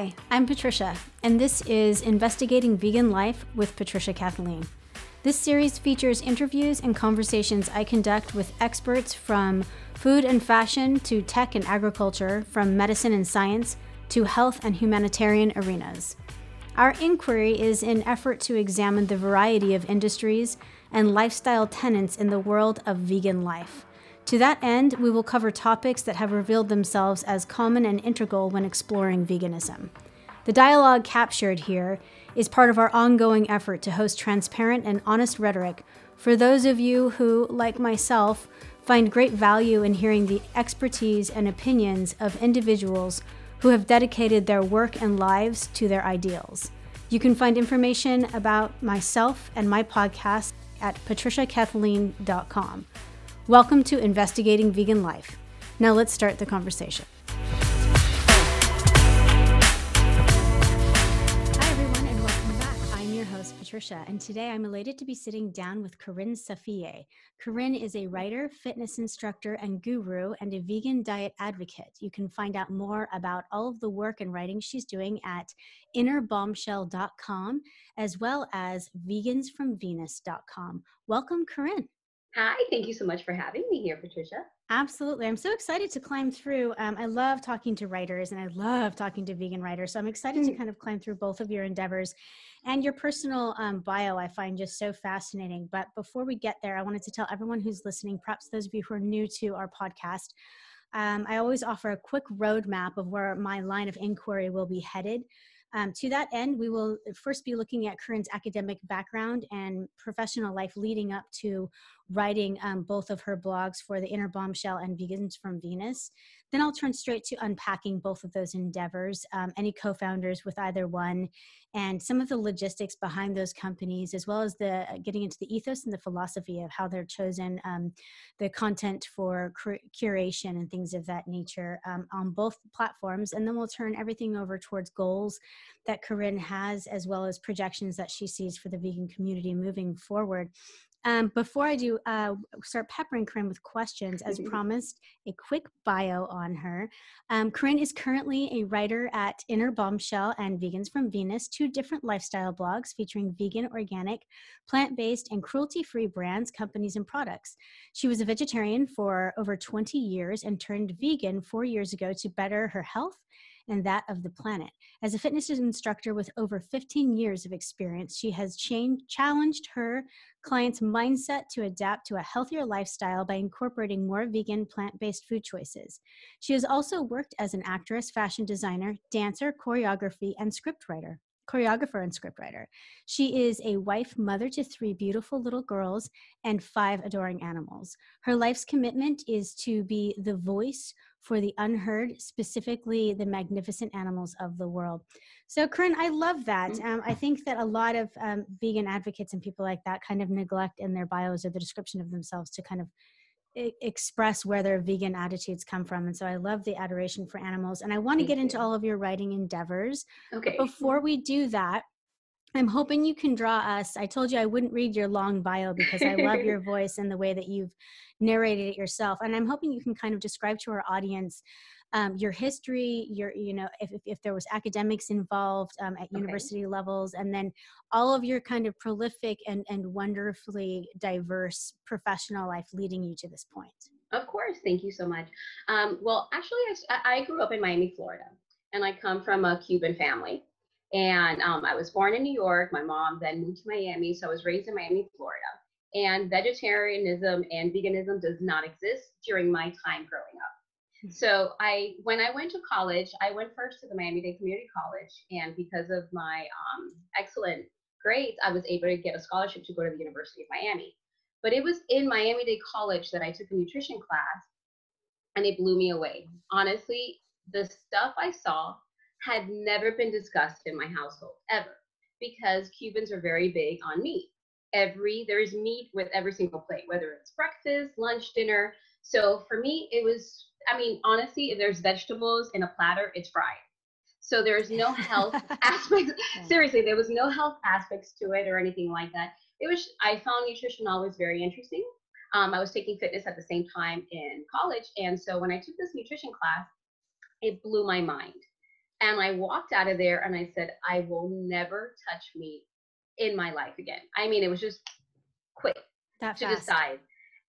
Hi, I'm Patricia, and this is Investigating Vegan Life with Patricia Kathleen. This series features interviews and conversations I conduct with experts from food and fashion to tech and agriculture, from medicine and science to health and humanitarian arenas. Our inquiry is an effort to examine the variety of industries and lifestyle tenets in the world of vegan life. To that end, we will cover topics that have revealed themselves as common and integral when exploring veganism. The dialogue captured here is part of our ongoing effort to host transparent and honest rhetoric for those of you who, like myself, find great value in hearing the expertise and opinions of individuals who have dedicated their work and lives to their ideals. You can find information about myself and my podcast at patriciakathleen.com. Welcome to Investigating Vegan Life. Now let's start the conversation. Hi everyone and welcome back. I'm your host Patricia, and today I'm elated to be sitting down with Corinne Safille. Corinne is a writer, fitness instructor, and guru, and a vegan diet advocate. You can find out more about all of the work and writing she's doing at innerbombshell.com as well as vegansfromvenus.com. Welcome, Corinne. Hi, thank you so much for having me here, Patricia. Absolutely. I'm so excited to climb through. I love talking to writers and I love talking to vegan writers. So I'm excited to kind of climb through both of your endeavors, and your personal bio I find just so fascinating. But before we get there, I wanted to tell everyone who's listening, perhaps those of you who are new to our podcast, I always offer a quick roadmap of where my line of inquiry will be headed. To that end, we will first be looking at Corinne's academic background and professional life leading up to writing both of her blogs for the Inner Bombshell and Vegans from Venus. Then I'll turn straight to unpacking both of those endeavors, any co-founders with either one, and some of the logistics behind those companies, as well as the getting into the ethos and the philosophy of how they're chosen, the content for curation and things of that nature on both platforms. And then we'll turn everything over towards goals that Corinne has, as well as projections that she sees for the vegan community moving forward. Before I do start peppering Corinne with questions, as promised, a quick bio on her. Corinne is currently a writer at Inner Bombshell and Vegans from Venus, two different lifestyle blogs featuring vegan, organic, plant-based, and cruelty-free brands, companies, and products. She was a vegetarian for over 20 years and turned vegan 4 years ago to better her health and that of the planet. As a fitness instructor with over 15 years of experience, she has challenged her clients' mindset to adapt to a healthier lifestyle by incorporating more vegan, plant-based food choices. She has also worked as an actress, fashion designer, dancer, choreographer, and scriptwriter. She is a wife, mother to 3 beautiful little girls and 5 adoring animals. Her life's commitment is to be the voice for the unheard, specifically the magnificent animals of the world. So, Corinne, I love that. I think that a lot of vegan advocates and people like that kind of neglect in their bios or the description of themselves to kind of express where their vegan attitudes come from. And so I love the adoration for animals. And I want to get into all of your writing endeavors. Okay. But before we do that, I'm hoping you can draw us. I told you I wouldn't read your long bio because I love your voice and the way that you've narrated it yourself. And I'm hoping you can kind of describe to our audience your history, if there was academics involved at university levels, and then all of your kind of prolific and wonderfully diverse professional life leading you to this point. Of course. Thank you so much. Well, actually, I grew up in Miami, Florida, and I come from a Cuban family. And I was born in New York. My mom then moved to Miami, so I was raised in Miami, Florida. And vegetarianism and veganism does not exist during my time growing up. So when I went to college, I went first to the Miami-Dade Community College, and because of my excellent grades, I was able to get a scholarship to go to the University of Miami. But it was in Miami-Dade College that I took a nutrition class, and it blew me away. Honestly, the stuff I saw had never been discussed in my household ever, because Cubans are very big on meat. There is meat with every single plate, whether it's breakfast, lunch, dinner. So for me, it was, honestly, if there's vegetables in a platter, it's fried. So there's no health aspects. Seriously, there was no health aspects to it or anything like that. I found nutrition always very interesting. I was taking fitness at the same time in college. And so when I took this nutrition class, it blew my mind. And I walked out of there and I said, I will never touch meat in my life again. I mean, it was just quick That to fast. decide.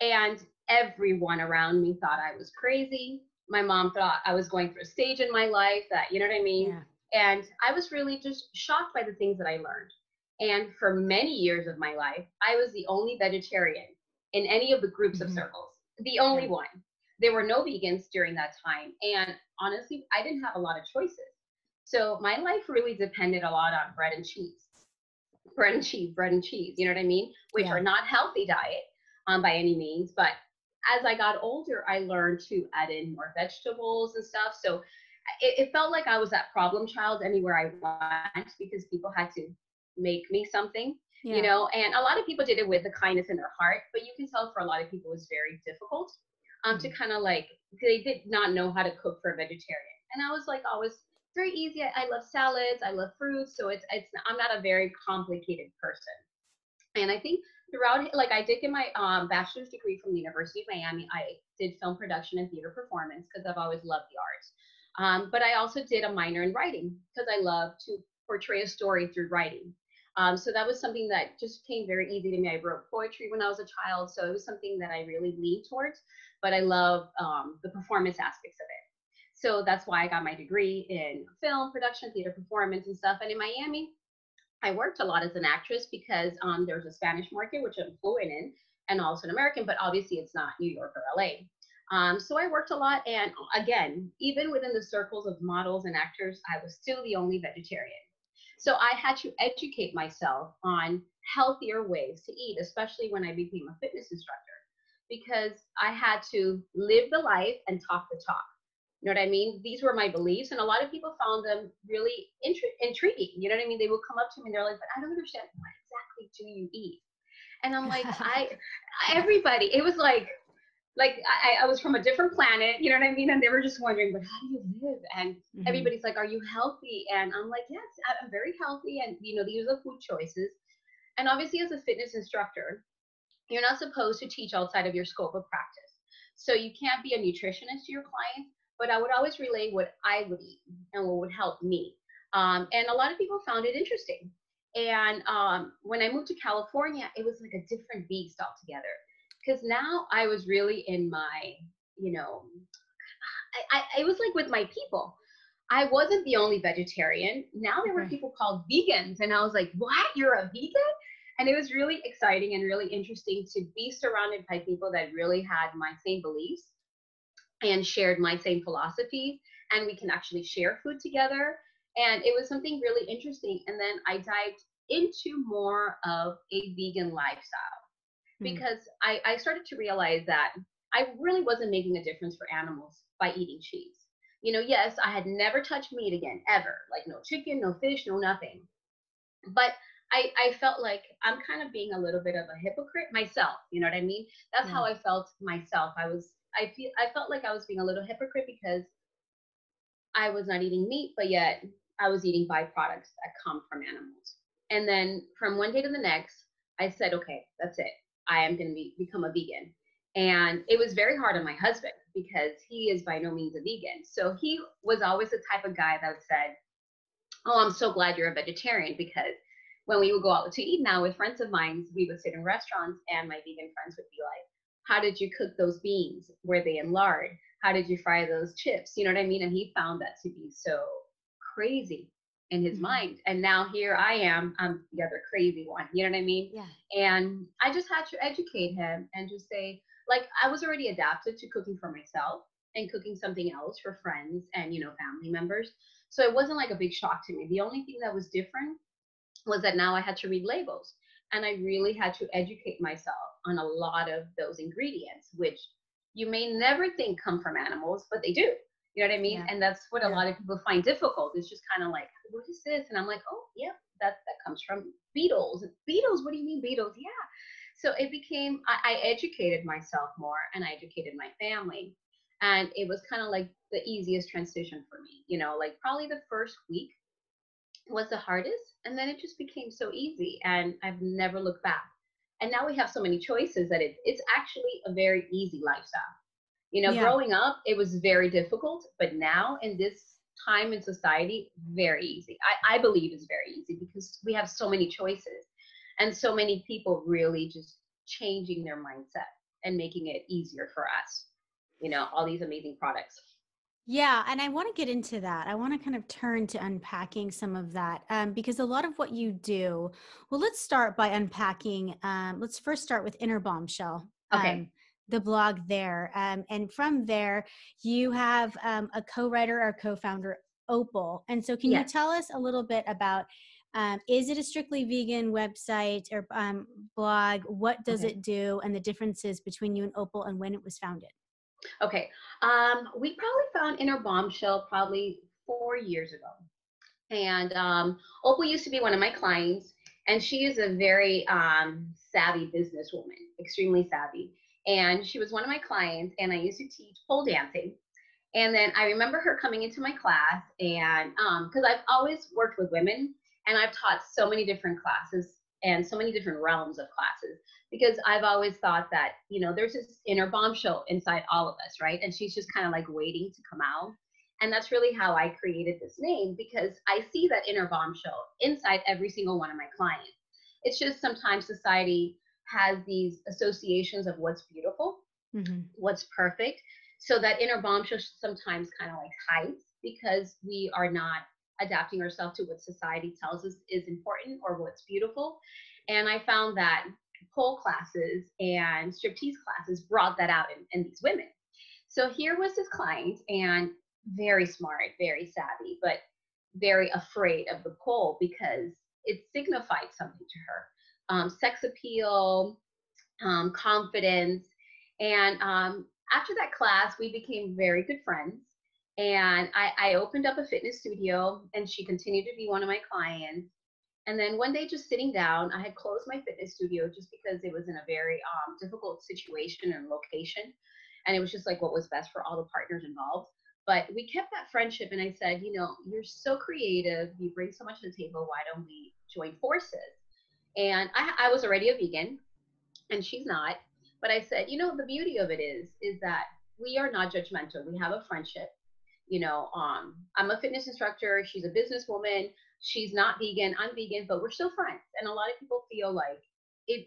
And everyone around me thought I was crazy. My mom thought I was going through a stage in my life that, you know what I mean? Yeah. And I was really just shocked by the things that I learned. And for many years of my life, I was the only vegetarian in any of the groups of circles, the only one. There were no vegans during that time. And honestly, I didn't have a lot of choices. So my life really depended a lot on bread and cheese, bread and cheese, you know what I mean? Which are not healthy diet by any means. But as I got older, I learned to add in more vegetables and stuff. So it felt like I was that problem child anywhere I went because people had to make me something, you know, and a lot of people did it with the kindness in their heart, but you can tell for a lot of people it was very difficult to kind of like, they did not know how to cook for a vegetarian. And I was like, always very easy. I love salads. I love fruits. So I'm not a very complicated person. And I think throughout, like I did get my bachelor's degree from the University of Miami. I did film production and theater performance because I've always loved the arts. But I also did a minor in writing because I love to portray a story through writing. So that was something that just came very easy to me. I wrote poetry when I was a child, so it was something that I really leaned towards, but I love the performance aspects of it. So that's why I got my degree in film production, theater performance and stuff. And in Miami, I worked a lot as an actress because there's a Spanish market, which I'm fluent in, and also an American, but obviously it's not New York or LA. So I worked a lot. And again, even within the circles of models and actors, I was still the only vegetarian. So I had to educate myself on healthier ways to eat, especially when I became a fitness instructor, because I had to live the life and talk the talk. You know what I mean? These were my beliefs, and a lot of people found them really intriguing. You know what I mean? They would come up to me and they're like, "But I don't understand. What exactly do you eat?" And I'm like, everybody. It was like I was from a different planet, you know what I mean? And they were just wondering, but how do you live? And everybody's like, are you healthy? And I'm like, yes, I'm very healthy. And, you know, these are the food choices. And obviously, as a fitness instructor, you're not supposed to teach outside of your scope of practice. So you can't be a nutritionist to your clients, but I would always relay what I would eat and what would help me. And a lot of people found it interesting. And when I moved to California, it was like a different beast altogether. Because now I was really in my, you know, it was like with my people. I wasn't the only vegetarian. Now there were people called vegans. And I was like, what? You're a vegan? And it was really exciting and really interesting to be surrounded by people that really had my same beliefs and shared my same philosophies. And we can actually share food together. And it was something really interesting. And then I dived into more of a vegan lifestyle because I started to realize that I really wasn't making a difference for animals by eating cheese. You know, yes, I had never touched meat again, ever. Like no chicken, no fish, no nothing. But I felt like I'm kind of being a little bit of a hypocrite myself. You know what I mean? That's how I felt myself. I felt like I was being a little hypocrite because I was not eating meat, but yet I was eating byproducts that come from animals. And then from one day to the next, I said, okay, that's it. I am going to become a vegan. And it was very hard on my husband because he is by no means a vegan. So he was always the type of guy that said, oh, I'm so glad you're a vegetarian, because when we would go out to eat now with friends of mine, we would sit in restaurants and my vegan friends would be like, how did you cook those beans? Were they in lard? How did you fry those chips? You know what I mean? And he found that to be so crazy in his mind. And now here I am, I'm the other crazy one. You know what I mean? Yeah. And I just had to educate him and just say, like, I was already adapted to cooking for myself and cooking something else for friends and, you know, family members. So it wasn't like a big shock to me. The only thing that was different was that now I had to read labels, and I really had to educate myself on a lot of those ingredients, which you may never think come from animals, but they do. You know what I mean? And that's what a lot of people find difficult. It's just kind of like, what is this? And I'm like, oh, yeah, that comes from beetles. Beetles? What do you mean beetles? Yeah. So it became, I educated myself more, and I educated my family. And it was kind of like the easiest transition for me. You know, like probably the first week was the hardest, and then it just became so easy, and I've never looked back. And now we have so many choices that it's actually a very easy lifestyle. You know, growing up, it was very difficult, but now in this time in society very easy. I believe it's very easy because we have so many choices and so many people really just changing their mindset and making it easier for us. You know, all these amazing products. Yeah, and I want to get into that. I want to kind of turn to unpacking some of that because a lot of what you do, well, let's start by unpacking. Let's first start with Inner Bombshell, Okay. the blog there. And from there, you have a co-writer or co-founder, Opal. And so can you Yes. tell us a little bit about, is it a strictly vegan website or blog? What does Okay. it do? And the differences between you and Opal and when it was founded? Okay. We probably found Inner Bombshell probably 4 years ago. And Opal used to be one of my clients, and she is a very savvy businesswoman, extremely savvy. And she was one of my clients, and I used to teach pole dancing. And then I remember her coming into my class, and because I've always worked with women, and I've taught so many different classes and so many different realms of classes, because I've always thought that, you know, there's this inner bombshell inside all of us, right? And she's just kind of like waiting to come out. And that's really how I created this name, because I see that inner bombshell inside every single one of my clients. It's just sometimes society has these associations of what's beautiful, what's perfect. So that inner bombshell sometimes kind of like hides because we are not adapting ourselves to what society tells us is important or what's beautiful. And I found that pole classes and striptease classes brought that out in these women. So here was this client, and very smart, very savvy, but very afraid of the pole because it signified something to her. Sex appeal, confidence. And after that class, we became very good friends. And I opened up a fitness studio, and she continued to be one of my clients. And then one day, just sitting down, I had closed my fitness studio just because it was in a very difficult situation and location. And it was just like what was best for all the partners involved. But we kept that friendship. And I said, you know, you're so creative. You bring so much to the table. Why don't we join forces? And I was already a vegan, and she's not. But I said, you know, the beauty of it is that we are not judgmental. We have a friendship. You know, I'm a fitness instructor. She's a businesswoman. She's not vegan. I'm vegan, but we're still friends. And a lot of people feel like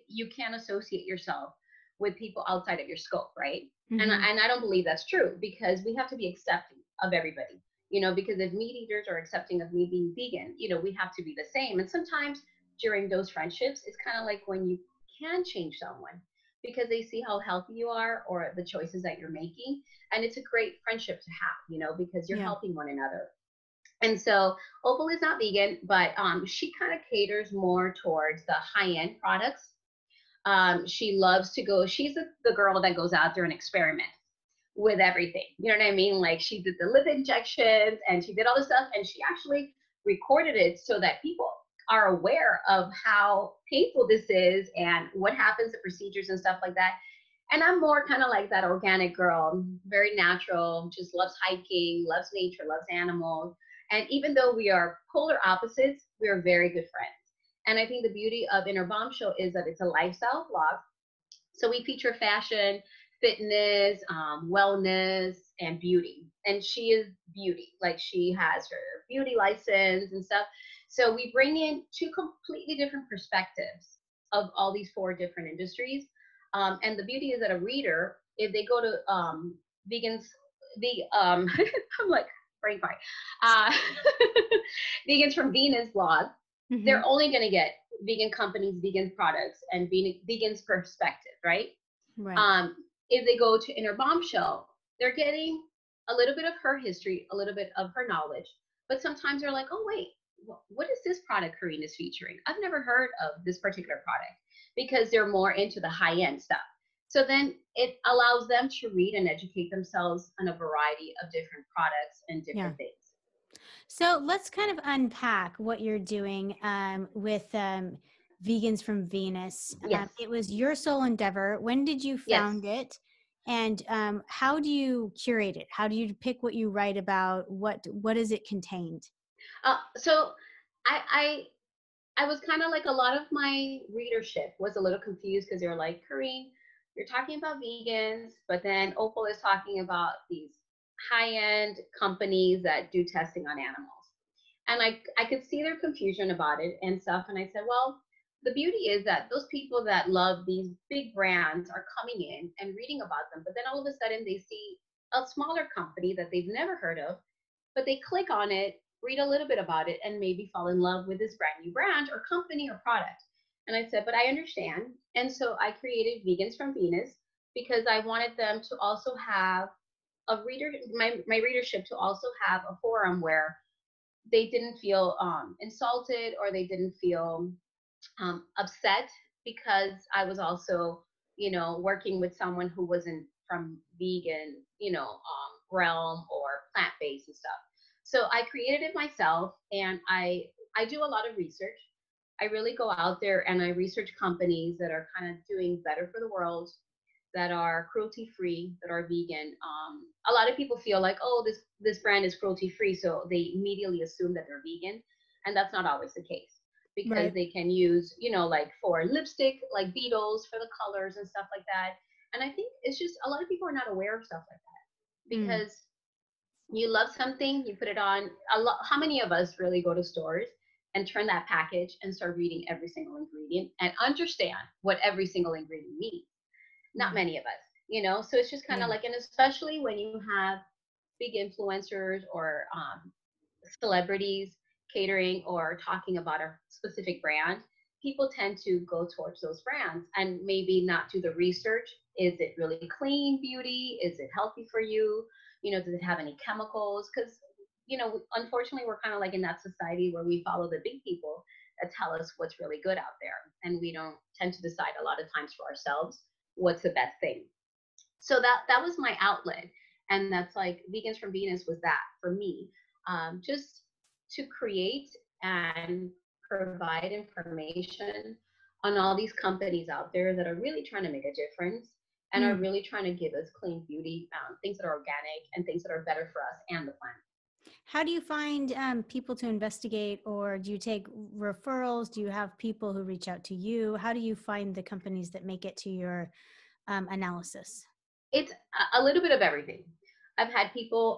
you can't associate yourself with people outside of your scope, right? And I don't believe that's true, because we have to be accepting of everybody. You know, because if meat eaters are accepting of me being vegan, you know, we have to be the same. And sometimes during those friendships, it's kind of like when you can change someone because they see how healthy you are or the choices that you're making. And it's a great friendship to have, you know, because you're Yeah. helping one another. And so Opal is not vegan, but she kind of caters more towards the high-end products. She loves to go, she's the girl that goes out there and experiment with everything. You know what I mean? Like, she did the lip injections and she did all this stuff, and she actually recorded it so that people are aware of how painful this is and what happens, the procedures and stuff like that. And I'm more kind of like that organic girl, very natural, just loves hiking, loves nature, loves animals. And even though we are polar opposites, we are very good friends. And I think the beauty of Inner Bombshell is that it's a lifestyle blog. So we feature fashion, fitness, wellness, and beauty. And she is beauty. Like, she has her beauty license and stuff. So we bring in two completely different perspectives of all these four different industries. And the beauty is that a reader, if they go to vegans, I'm like brain fart, uh, Vegans from Venus blog, they're only going to get vegan companies, vegan products, and vegans perspective, right? Right. If they go to Inner Bombshell, they're getting a little bit of her history, a little bit of her knowledge, but sometimes they're like, oh, wait, what is this product Corinne is featuring? I've never heard of this particular product, because they're more into the high-end stuff. So then it allows them to read and educate themselves on a variety of different products and different things. So let's kind of unpack what you're doing with Vegans from Venus. Yes. It was your sole endeavor. When did you Yes. found it? And how do you curate it? How do you pick what you write about? What is it contained? So I was kind of like, a lot of my readership was a little confused because they were like, Corinne, you're talking about vegans, but then Opal is talking about these high-end companies that do testing on animals. And I could see their confusion about it and stuff. And I said, well, the beauty is that those people that love these big brands are coming in and reading about them. But then all of a sudden they see a smaller company that they've never heard of, but they click on it, read a little bit about it, and maybe fall in love with this brand new brand or company or product. And I said, but I understand. And so I created Vegans from Venus because I wanted them to also have a reader, my readership to also have a forum where they didn't feel insulted, or they didn't feel upset because I was also, working with someone who wasn't from vegan, realm or plant-based and stuff. So I created it myself, and I do a lot of research. I really go out there and I research companies that are kind of doing better for the world, that are cruelty free, that are vegan. A lot of people feel like, oh, this brand is cruelty free, so they immediately assume that they're vegan, and that's not always the case, because Right. they can use, like for lipstick, like beetles for the colors and stuff like that. And I think it's just a lot of people are not aware of stuff like that, Mm. because you love something, you put it on. A lot. How many of us really go to stores and turn that package and start reading every single ingredient and understand what every single ingredient means? Not Mm. many of us. So it's just kind of Yeah. like, and especially when you have big influencers or celebrities catering or talking about a specific brand, people tend to go towards those brands and maybe not do the research. Is it really clean beauty? Is it healthy for you? Does it have any chemicals? Because unfortunately, we're kind of like in that society where we follow the big people that tell us what's really good out there, and we don't tend to decide a lot of times for ourselves what's the best thing. So that was my outlet, and that's like Vegans from Venus was that for me, just to create and provide information on all these companies out there that are really trying to make a difference and are Mm. really trying to give us clean beauty, things that are organic and things that are better for us and the planet. How do you find people to investigate, or do you take referrals? Do you have people who reach out to you? How do you find the companies that make it to your analysis? It's a little bit of everything. I've had people,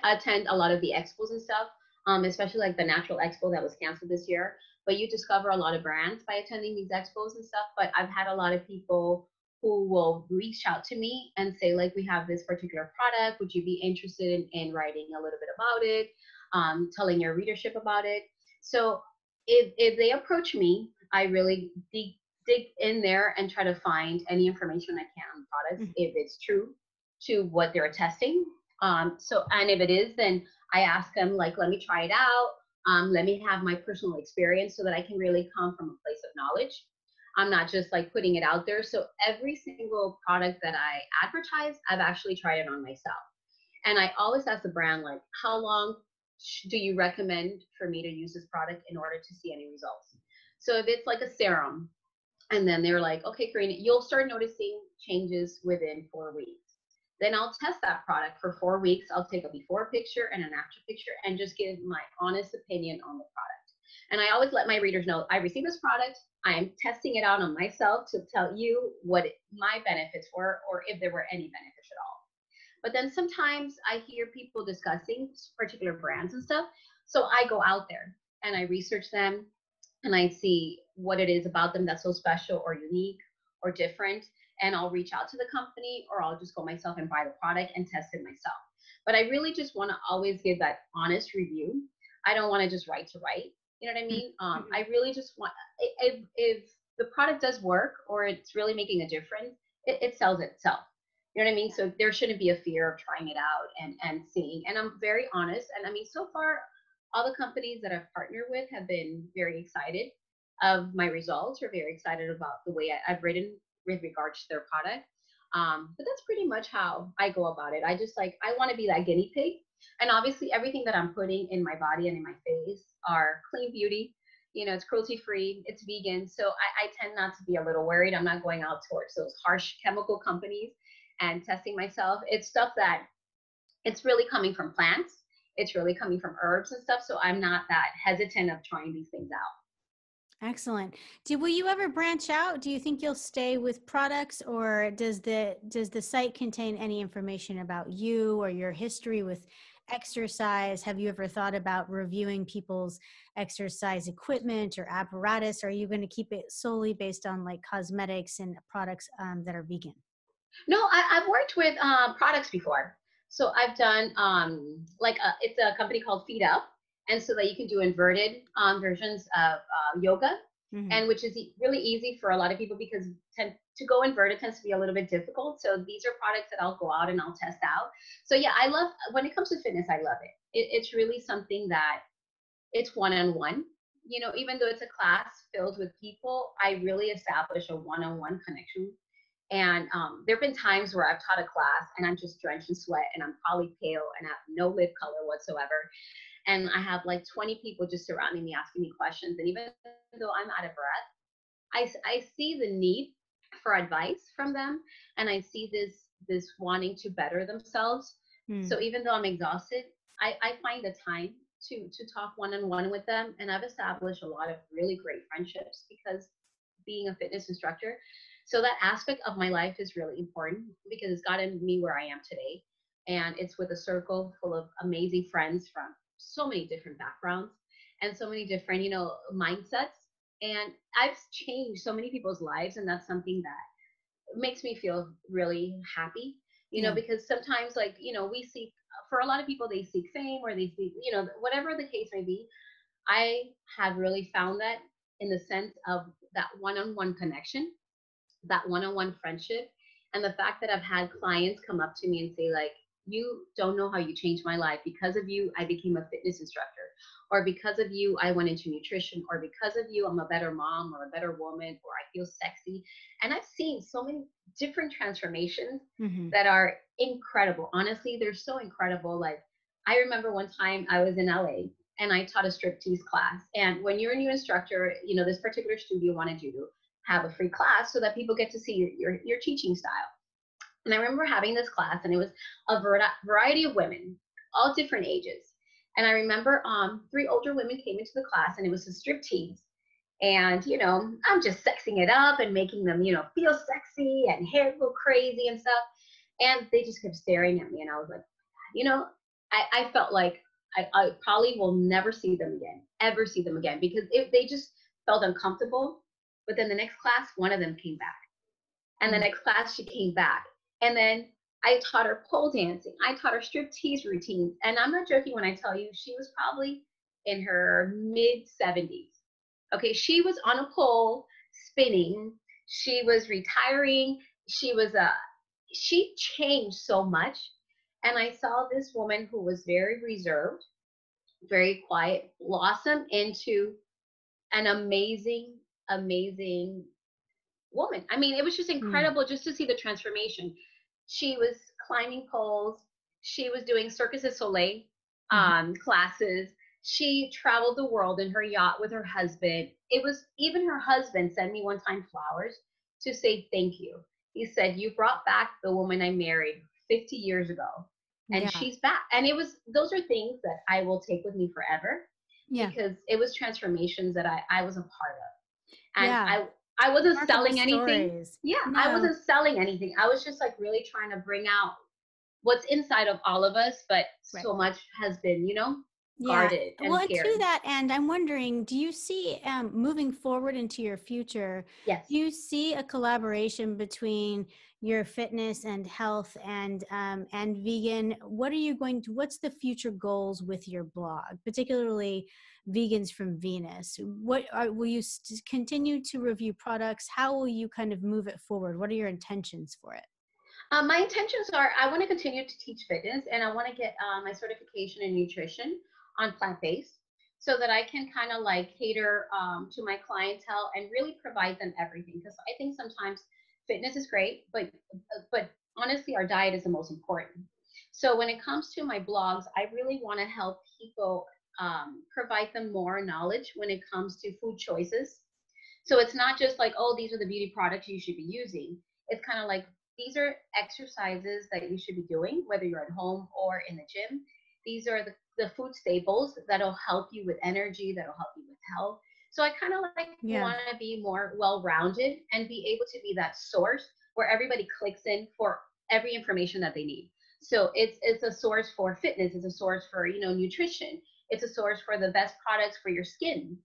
attend a lot of the expos and stuff, especially like the Natural Expo that was canceled this year. But you discover a lot of brands by attending these expos and stuff. But I've had a lot of people who will reach out to me and say, like, we have this particular product. Would you be interested in writing a little bit about it, telling your readership about it? So if they approach me, I really dig in there and try to find any information I can on products Mm. if it's true to what they're testing. And if it is, then I ask them, like, let me try it out. Let me have my personal experience so that I can really come from a place of knowledge. I'm not just like putting it out there. So every single product that I advertise, I've actually tried it on myself. And I always ask the brand, like, how long do you recommend for me to use this product in order to see any results? So if it's like a serum, and then they're like, okay, Corinne, you'll start noticing changes within 4 weeks. Then I'll test that product for 4 weeks. I'll take a before picture and an after picture and just give my honest opinion on the product. And I always let my readers know I received this product. I am testing it out on myself to tell you what my benefits were, or if there were any benefits at all. But then sometimes I hear people discussing particular brands and stuff. So I go out there and I research them and I see what it is about them that's so special or unique or different. And I'll reach out to the company, or I'll just go myself and buy the product and test it myself. But I really just want to always give that honest review. I don't want to just write to write. You know what I Mm. mean? Mhm. I really just want, if the product does work or it's really making a difference, it sells itself. You know what I mean? Yeah. So there shouldn't be a fear of trying it out and seeing. And I'm very honest. And I mean, so far, all the companies that I've partnered with have been very excited of my results, or very excited about the way I've written with regards to their product. But that's pretty much how I go about it. I just like, I want to be that guinea pig. And obviously, everything that I'm putting in my body and in my face are clean beauty. It's cruelty free, it's vegan. So I tend not to be a little worried. I'm not going out towards those harsh chemical companies and testing myself. It's stuff that it's really coming from plants. It's really coming from herbs and stuff. So I'm not that hesitant of trying these things out. Excellent. Will you ever branch out? Do you think you'll stay with products, or does the site contain any information about you or your history with exercise? Have you ever thought about reviewing people's exercise equipment or apparatus? Or are you going to keep it solely based on like cosmetics and products that are vegan? No, I've worked with products before. So I've done it's a company called Feet Up, and so that you can do inverted versions of yoga, Hmm. and which is really easy for a lot of people because to go inverted tends to be a little bit difficult. So these are products that I'll go out and I'll test out. So yeah, I love when it comes to fitness. I love it's really something that it's one-on-one. You know, even though it's a class filled with people, I really establish a one-on-one connection. And there have been times where I've taught a class and I'm just drenched in sweat and I'm probably pale and I have no lip color whatsoever. And I have like 20 people just surrounding me asking me questions. And even though I'm out of breath, I see the need for advice from them. And I see this wanting to better themselves. Mm. So even though I'm exhausted, I find the time to talk one-on-one with them. And I've established a lot of really great friendships because being a fitness instructor. So that aspect of my life is really important because it's gotten me where I am today. And it's with a circle full of amazing friends from so many different backgrounds and so many different, mindsets. And I've changed so many people's lives. And that's something that makes me feel really happy, Yeah. because sometimes, like, we seek, for a lot of people, they seek fame or they seek, whatever the case may be. I have really found that in the sense of that one-on-one connection, that one-on-one friendship, and the fact that I've had clients come up to me and say, like, you don't know how you changed my life. Because of you, I became a fitness instructor, or because of you, I went into nutrition, or because of you, I'm a better mom or a better woman, or I feel sexy. And I've seen so many different transformations Hmm. that are incredible. Honestly, they're so incredible. Like, I remember one time I was in LA and I taught a striptease class. And when you're a new instructor, this particular studio wanted you to have a free class so that people get to see your teaching style. And I remember having this class, and it was a variety of women, all different ages. And I remember three older women came into the class, and it was a striptease. And, I'm just sexing it up and making them, feel sexy and hair go crazy and stuff. And they just kept staring at me. And I was like, you know, I felt like I probably will never see them again, ever see them again, because they just felt uncomfortable. But then the next class, one of them came back. And the next class, she came back. And then I taught her pole dancing. I taught her striptease routines. And I'm not joking when I tell you, she was probably in her mid 70s. Okay, she was on a pole spinning. She was retiring. She changed so much. And I saw this woman who was very reserved, very quiet, blossom into an amazing, amazing woman. I mean, it was just Mm. incredible just to see the transformation. She was climbing poles. She was doing Circus du Soleil Hmm. classes. She traveled the world in her yacht with her husband. It was even her husband sent me one time flowers to say thank you. He said, "You brought back the woman I married 50 years ago, and Yeah. she's back." And those are things that I will take with me forever Yeah. because it was transformations that I was a part of. And Yeah. I wasn't Remarkable selling anything. stories. Yeah, I No. wasn't selling anything. I was just like really trying to bring out what's inside of all of us, but Right. so much has been, Yeah. guarded Well, and and to cared. that end, I'm wondering, do you see moving forward into your future, Yes. do you see a collaboration between your fitness and health and vegan? What's the future goals with your blog, particularly Vegans from Venus? Will you continue to review products? How will you kind of move it forward? What are your intentions for it? My intentions are I want to continue to teach fitness and I want to get my certification in nutrition on plant-based so that I can kind of like cater to my clientele and really provide them everything. Because I think sometimes fitness is great, but honestly, our diet is the most important. So when it comes to my blogs, I really want to help people provide them more knowledge when it comes to food choices. So it's not just like, oh, these are the beauty products you should be using. It's kind of like these are exercises that you should be doing, whether you're at home or in the gym. These are the food staples that'll help you with energy, that'll help you with health. So I kind of like Yeah. want to be more well-rounded and be able to be that source where everybody clicks in for every information that they need. So it's a source for fitness, it's a source for, you know, nutrition, it's a source for the best products for your skin.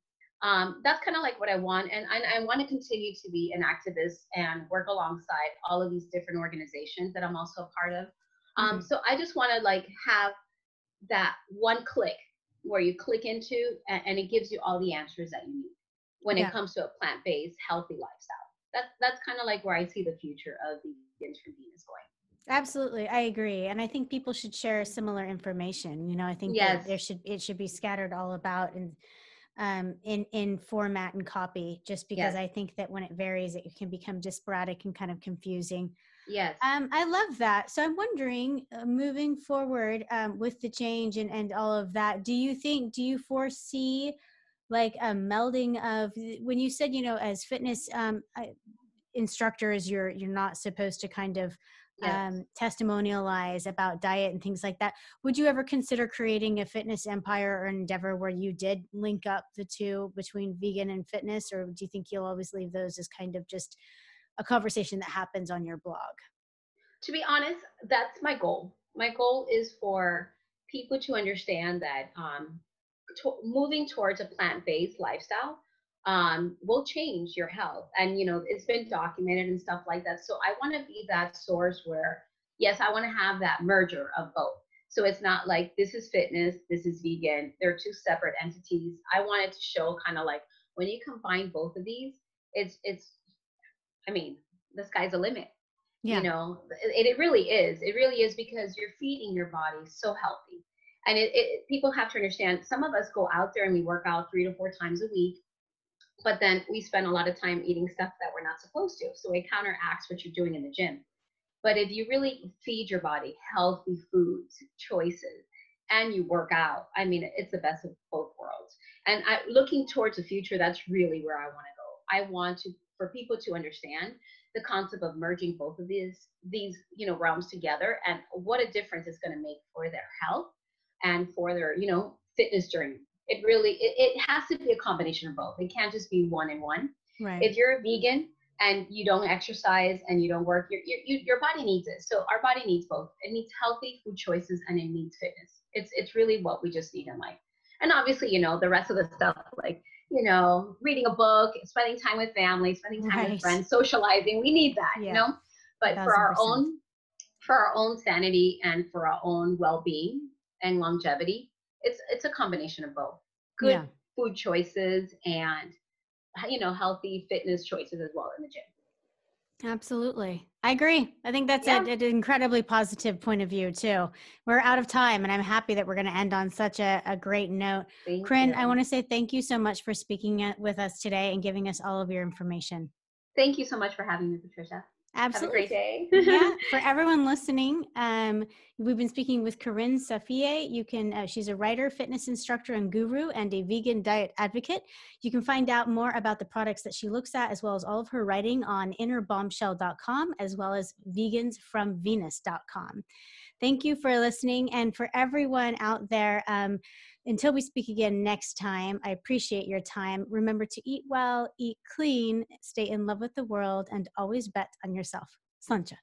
That's kind of like what I want, and I want to continue to be an activist and work alongside all of these different organizations that I'm also a part of. Mhm. So I just want to like have that one click where you click into, and it gives you all the answers that you need when it Yeah. comes to a plant-based healthy lifestyle. That's kind of like where I see the future of vegans from Venus going. Absolutely. I agree. And I think people should share similar information. You know, I think that Yes, it should be scattered all about and in format and copy, just because yes, I think that when it varies, it can become disparate and kind of confusing. yes, I love that. So I'm wondering, moving forward with the change and all of that, do you foresee like a melding of when you said, you know, as fitness instructors, you're not supposed to kind of yes. testimonialize about diet and things like that. Would you ever consider creating a fitness empire or endeavor where you did link up the two between vegan and fitness, or do you think you'll always leave those as kind of just a conversation that happens on your blog? To be honest, that's my goal. My goal is for people to understand that moving towards a plant-based lifestyle will change your health, and you know it's been documented and stuff like that. So I want to be that source where, yes, I want to have that merger of both. So it's not like this is fitness, this is vegan. They're two separate entities. I wanted to show kind of like when you combine both of these, it's I mean, the sky's the limit. You Yeah. know, it really is. It really is because you're feeding your body so healthy. And people have to understand some of us go out there and we work out 3 to 4 times a week, but then we spend a lot of time eating stuff that we're not supposed to. So it counteracts what you're doing in the gym. But if you really feed your body healthy foods, choices, and you work out, I mean, it's the best of both worlds. And looking towards the future, that's really where I want to go. I want to for people to understand the concept of merging both of these realms together, and what a difference it's going to make for their health and for their fitness journey. It has to be a combination of both. It can't just be one and one. Right. If you're a vegan and you don't exercise and you don't work, your body needs it. So our body needs both. It needs healthy food choices and it needs fitness. It's really what we just need in life. And obviously, the rest of the stuff like, reading a book, spending time with family, spending time with Right. friends, socializing, we need Yeah. that. But for our 1,000%. own sanity and for our own well-being and longevity, it's a combination of both. Yeah. Good food choices and healthy fitness choices as well in the gym. Absolutely. I agree. I think that's Yeah. an incredibly positive point of view too. We're out of time and I'm happy that we're going to end on such a great note. Thank Corinne, I you. want to say thank you so much for speaking with us today and giving us all of your information. Thank you so much for having me, Patricia. Have a Absolutely. great day. Yeah. For everyone listening, we've been speaking with Corinne Safille. You can, she's a writer, fitness instructor, and guru, and a vegan diet advocate. You can find out more about the products that she looks at, as well as all of her writing on innerbombshell.com, as well as vegansfromvenus.com. Thank you for listening. And for everyone out there, until we speak again next time, I appreciate your time. Remember to eat well, eat clean, stay in love with the world, and always bet on yourself. Slancha.